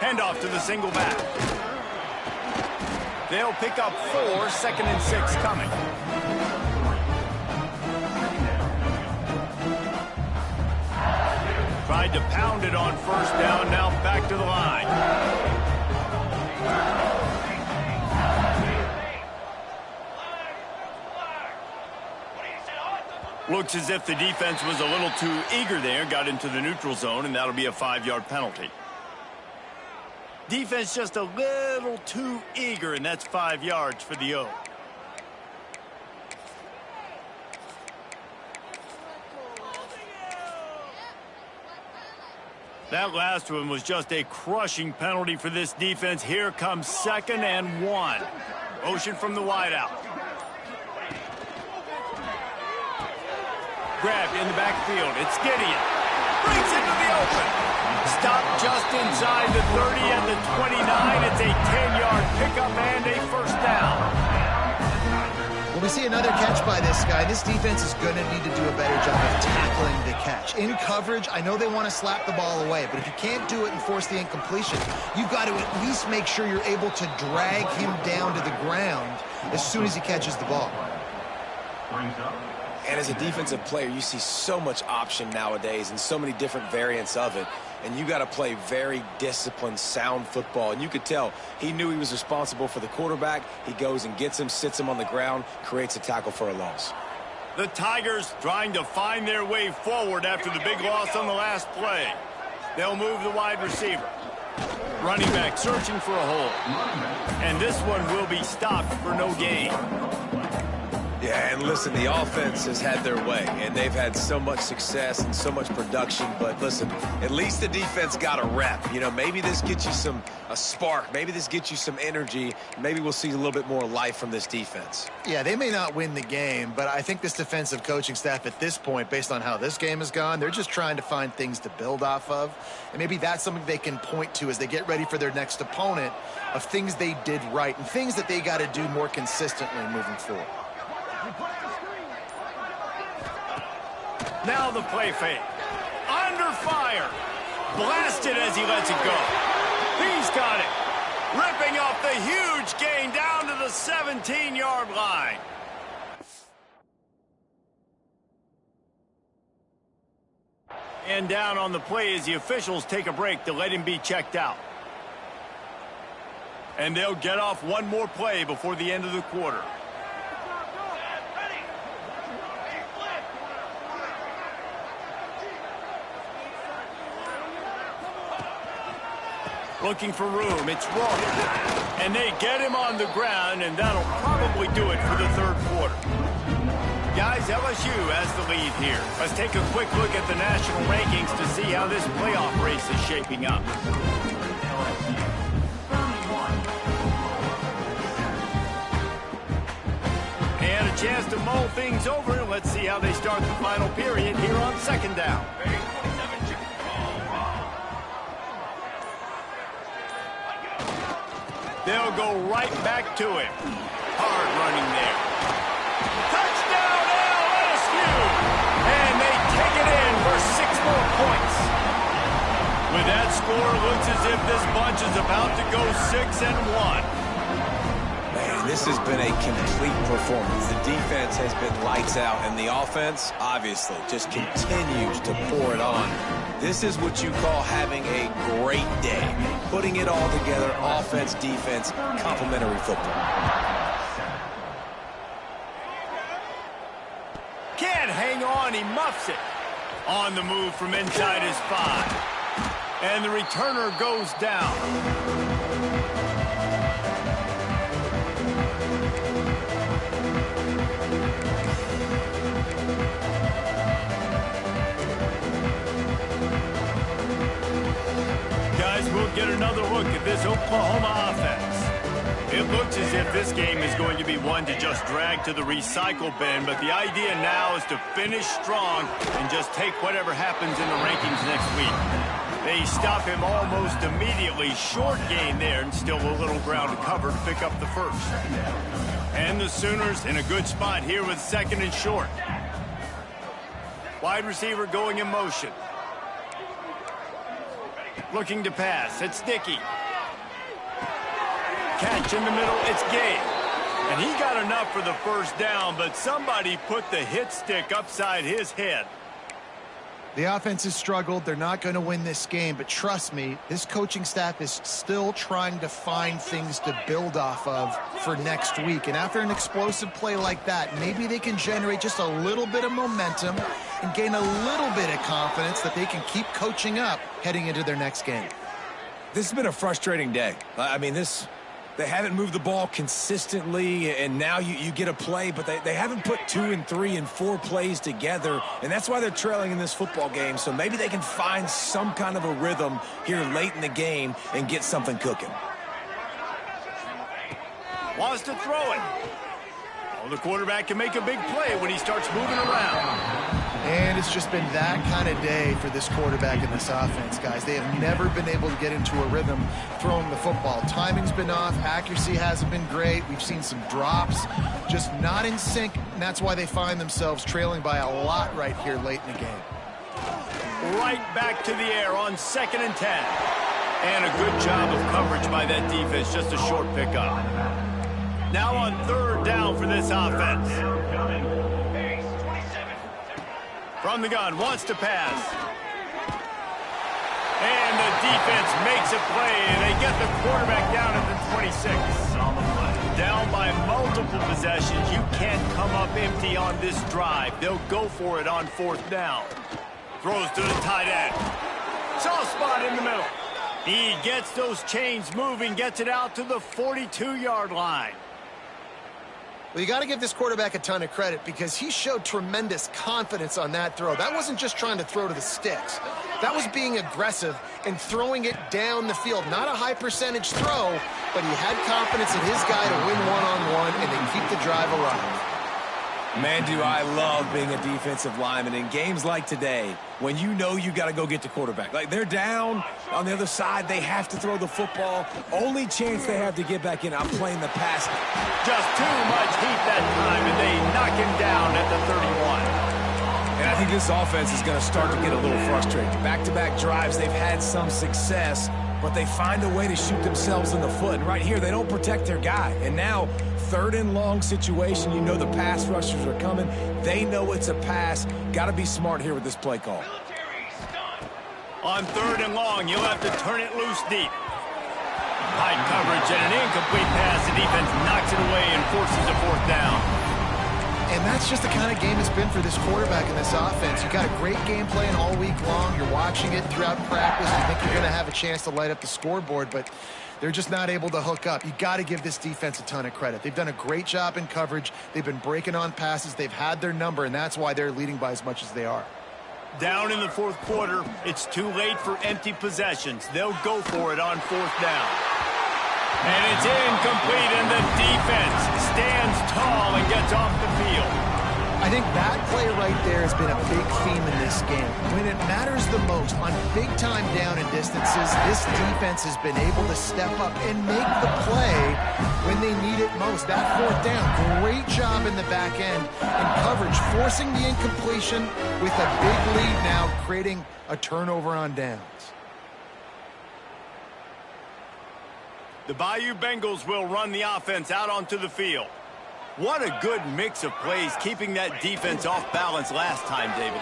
Handoff to the single back. They'll pick up 4, 2nd and 6 coming. Tried to pound it on first down, now back to the line. Looks as if the defense was a little too eager there, got into the neutral zone, and that'll be a 5-yard penalty. Defense just a little too eager, and that's 5 yards for the O. That last one was just a crushing penalty for this defense. Here comes 2nd and 1. Motion from the wideout. Grabbed in the backfield. It's Gideon. Breaks into the open. Stopped just inside the 30 and the 29. It's a 10-yard pickup and a first down. Well, we see another catch by this guy. This defense is going to need to do a better job of tackling the catch. In coverage, I know they want to slap the ball away, but if you can't do it and force the incompletion, you've got to at least make sure you're able to drag him down to the ground as soon as he catches the ball. And as a defensive player, you see so much option nowadays and so many different variants of it. And you got to play very disciplined, sound football. And you could tell he knew he was responsible for the quarterback. He goes and gets him, sits him on the ground, creates a tackle for a loss. The Tigers trying to find their way forward after the big loss on the last play. They'll move the wide receiver. Running back searching for a hole. And this one will be stopped for no gain. Yeah, and listen, the offense has had their way, and they've had so much success and so much production. But listen, at least the defense got a rep. You know, maybe this gets you a spark. Maybe this gets you some energy. Maybe we'll see a little bit more life from this defense. Yeah, they may not win the game, but I think this defensive coaching staff at this point, based on how this game has gone, they're just trying to find things to build off of. And maybe that's something they can point to as they get ready for their next opponent of things they did right and things that they got to do more consistently moving forward. Now the play fake. Under fire. Blasted as he lets it go. He's got it. Ripping off the huge gain down to the 17-yard line. And down on the play as the officials take a break to let him be checked out. And they'll get off one more play before the end of the quarter. Looking for room. It's wrong. And they get him on the ground, and that'll probably do it for the third quarter. Guys, LSU has the lead here. Let's take a quick look at the national rankings to see how this playoff race is shaping up. And a chance to mull things over. Let's see how they start the final period here on second down. They'll go right back to him. Hard running there. Touchdown, LSU! And they take it in for 6 more points. With that score, it looks as if this bunch is about to go 6-1. Man, this has been a complete performance. The defense has been lights out, and the offense, obviously, just continues to pour it on. This is what you call having a great day. Putting it all together, offense, defense, complementary football. Can't hang on, he muffs it. On the move from inside his 5. And the returner goes down. Guys, we'll get another look at this Oklahoma offense. It looks as if this game is going to be one to just drag to the recycle bin, but the idea now is to finish strong and just take whatever happens in the rankings next week. They stop him almost immediately. Short gain there, and still a little ground to cover to pick up the first. And the Sooners in a good spot here with 2nd and short. Wide receiver going in motion. Looking to pass. It's Dickey. Catch in the middle. It's Gabe. And he got enough for the first down, but somebody put the hit stick upside his head. The offense has struggled. They're not going to win this game, but trust me, this coaching staff is still trying to find things to build off of for next week. And after an explosive play like that, maybe they can generate just a little bit of momentum and gain a little bit of confidence that they can keep coaching up heading into their next game. This has been a frustrating day. I mean, they haven't moved the ball consistently, and now you get a play, but they haven't put 2 and 3 and 4 plays together, and that's why they're trailing in this football game. So maybe they can find some kind of a rhythm here late in the game and get something cooking. Wants to throw it. Oh, the quarterback can make a big play when he starts moving around. And it's just been that kind of day for this quarterback in this offense, guys. They have never been able to get into a rhythm throwing the football. Timing's been off. Accuracy hasn't been great. We've seen some drops, just not in sync, and that's why they find themselves trailing by a lot right here late in the game. Right back to the air on 2nd and 10. And a good job of coverage by that defense, just a short pickup. Now on 3rd down for this offense. From the gun, wants to pass. And the defense makes a play, and they get the quarterback down at the 26. Down by multiple possessions. You can't come up empty on this drive. They'll go for it on 4th down. Throws to the tight end. Soft spot in the middle. He gets those chains moving, gets it out to the 42-yard line. Well, you got to give this quarterback a ton of credit because he showed tremendous confidence on that throw. That wasn't just trying to throw to the sticks. That was being aggressive and throwing it down the field. Not a high percentage throw, but he had confidence in his guy to win one-on-one and then keep the drive alive. Man, do I love being a defensive lineman in games like today when you know you got to go get the quarterback. Like, they're down on the other side. They have to throw the football. Only chance they have to get back in, I'm playing the pass. Just too much heat that time, and they knock him down at the 31. And I think this offense is going to start to get a little frustrated. Back-to-back drives, they've had some success, but they find a way to shoot themselves in the foot. And right here, they don't protect their guy. And now, 3rd and long situation, you know the pass rushers are coming. They know it's a pass. Got to be smart here with this play call. On 3rd and long, you'll have to turn it loose deep. High coverage and an incomplete pass. The defense knocks it away and forces a 4th down. And that's just the kind of game it's been for this quarterback in this offense. You got a great game plan all week long. You're watching it throughout practice. You think you're going to have a chance to light up the scoreboard, but they're just not able to hook up. You got to give this defense a ton of credit. They've done a great job in coverage. They've been breaking on passes. They've had their number, and that's why they're leading by as much as they are. Down in the 4th quarter, it's too late for empty possessions. They'll go for it on 4th down. And it's incomplete, and the defense stands tall and gets off the field. I think that play right there has been a big theme in this game. When it matters the most, on big-time down and distances, this defense has been able to step up and make the play when they need it most. That 4th down, great job in the back end and coverage, forcing the incompletion with a big lead now, creating a turnover on downs. The Bayou Bengals will run the offense out onto the field. What a good mix of plays, keeping that defense off balance last time, David.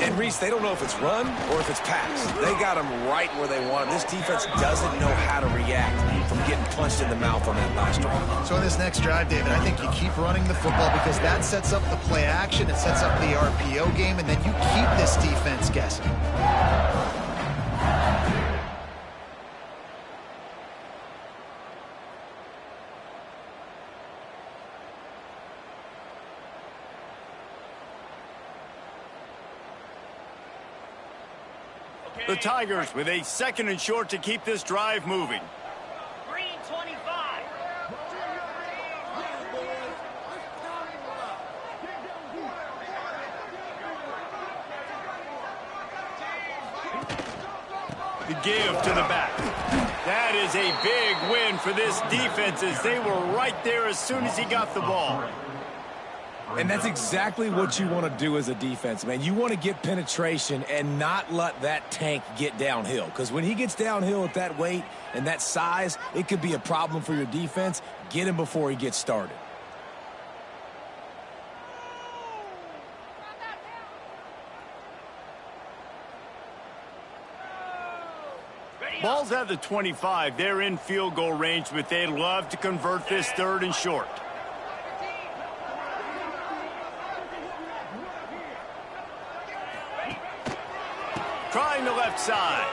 And Reese, they don't know if it's run or if it's pass. They got them right where they want them. This defense doesn't know how to react from getting punched in the mouth on that last drive. So in this next drive, David, I think you keep running the football because that sets up the play action, it sets up the RPO game, and then you keep this defense guessing. The Tigers with a 2nd and short to keep this drive moving. Green 25. The give to the back. That is a big win for this defense as they were right there as soon as he got the ball. And that's exactly what you want to do as a defense, man. You want to get penetration and not let that tank get downhill. Because when he gets downhill at that weight and that size, it could be a problem for your defense. Get him before he gets started. Ball's at the 25. They're in field goal range, but they'd love to convert this 3rd and short. Trying the left side.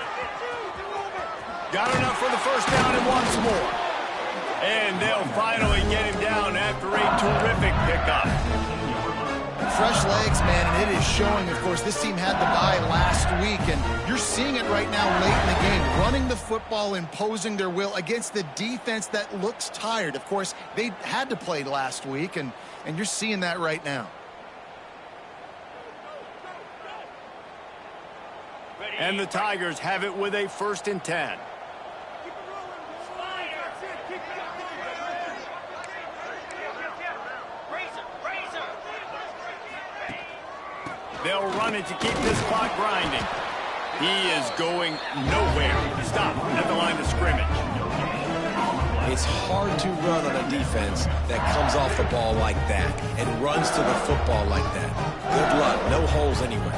Got enough for the first down and wants more. And they'll finally get him down after a terrific pickup. Fresh legs, man, and it is showing. Of course, this team had the bye last week, and you're seeing it right now late in the game. Running the football, imposing their will against the defense that looks tired. Of course, they had to play last week, and you're seeing that right now. And the Tigers have it with a 1st and 10. They'll run it to keep this clock grinding. He is going nowhere. Stop at the line of scrimmage. It's hard to run on a defense that comes off the ball like that and runs to the football like that. Good luck. No holes anywhere.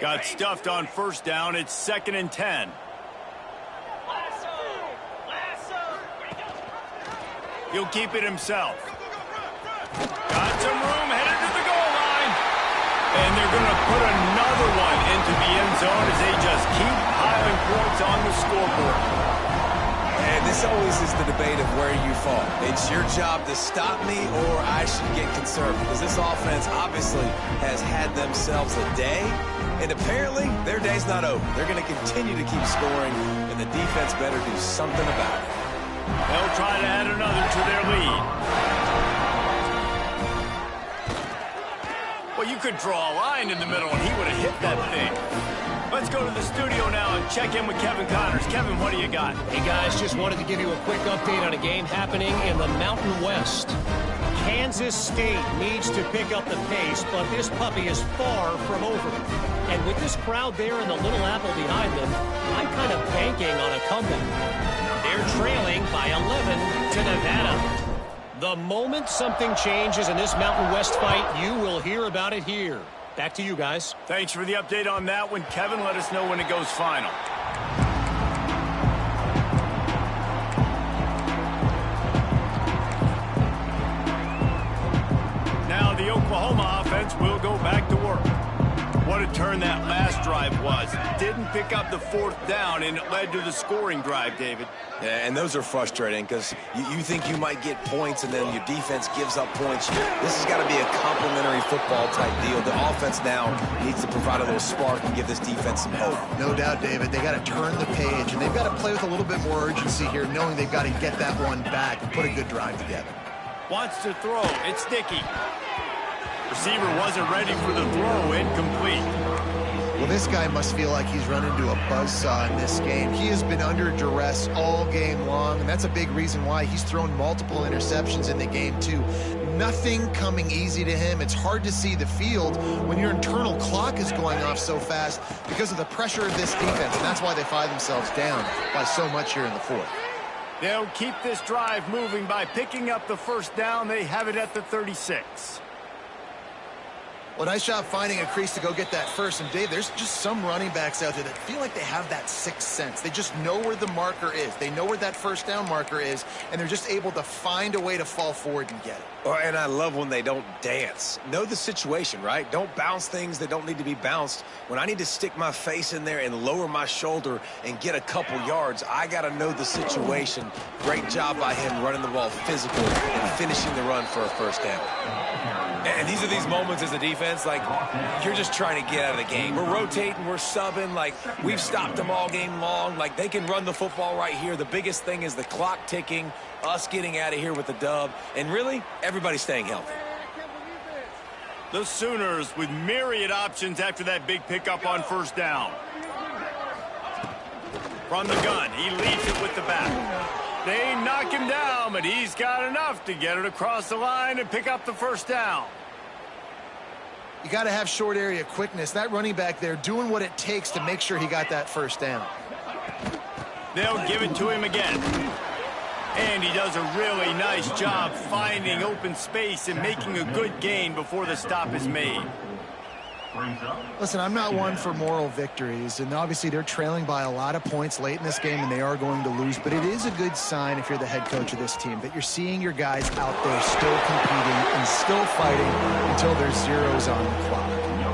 Got stuffed on 1st down. It's 2nd and 10. He'll keep it himself. Got some room, headed to the goal line. And they're going to put another one into the end zone as they just keep piling points on the scoreboard. And this always is the debate of where you fall. It's your job to stop me or I should get concerned, because this offense obviously has had themselves a day, and apparently their day's not over. They're going to continue to keep scoring, and the defense better do something about it. They'll try to add another to their lead. Well, you could draw a line in the middle and he would have hit that thing. Let's go to the studio now and check in with Kevin Connors. Kevin, what do you got? Hey, guys, just wanted to give you a quick update on a game happening in the Mountain West. Kansas State needs to pick up the pace, but this puppy is far from over. And with this crowd there and the Little Apple behind them, I'm kind of banking on a comeback. They're trailing by 11 to Nevada. The moment something changes in this Mountain West fight, you will hear about it here. Back to you guys. Thanks for the update on that one, Kevin. Let us know when it goes final. Now the Oklahoma offense will go back to work. What a turn that last drive was. Didn't pick up the 4th down, and it led to the scoring drive, David. Yeah, and those are frustrating because you think you might get points and then your defense gives up points. This has got to be a complementary football type deal. The offense now needs to provide a little spark and give this defense some hope. No doubt, David. They got to turn the page, and they've got to play with a little bit more urgency here, knowing they've got to get that one back and put a good drive together. Wants to throw. It's Dickey. Receiver wasn't ready for the throw. Incomplete. Well, this guy must feel like he's run into a buzzsaw in this game. He has been under duress all game long, and that's a big reason why he's thrown multiple interceptions in the game, too. Nothing coming easy to him. It's hard to see the field when your internal clock is going off so fast because of the pressure of this defense, and that's why they find themselves down by so much here in the 4th. They'll keep this drive moving by picking up the 1st down. They have it at the 36. Well, nice job finding a crease to go get that first. And, Dave, there's just some running backs out there that feel like they have that sixth sense. They just know where the marker is. They know where that 1st down marker is, and they're just able to find a way to fall forward and get it. Oh, and I love when they don't dance. Know the situation, right? Don't bounce things that don't need to be bounced. When I need to stick my face in there and lower my shoulder and get a couple yards, I got to know the situation. Great job by him running the ball physical and finishing the run for a 1st down. And these are these moments as a defense defense, like, you're just trying to get out of the game. We're rotating, we're subbing, like, we've stopped them all game long. Like, they can run the football right here. The biggest thing is the clock ticking, us getting out of here with the dub, and really, everybody staying healthy. The Sooners with myriad options after that big pickup on first down. From the gun, he leads it with the back. They knock him down, but he's got enough to get it across the line and pick up the first down. You got to have short area quickness. That running back there doing what it takes to make sure he got that first down. They'll give it to him again. And he does a really nice job finding open space and making a good gain before the stop is made. Listen, I'm not one for moral victories, and obviously they're trailing by a lot of points late in this game, and they are going to lose, but it is a good sign if you're the head coach of this team that you're seeing your guys out there still competing and still fighting until there's zeros on the clock.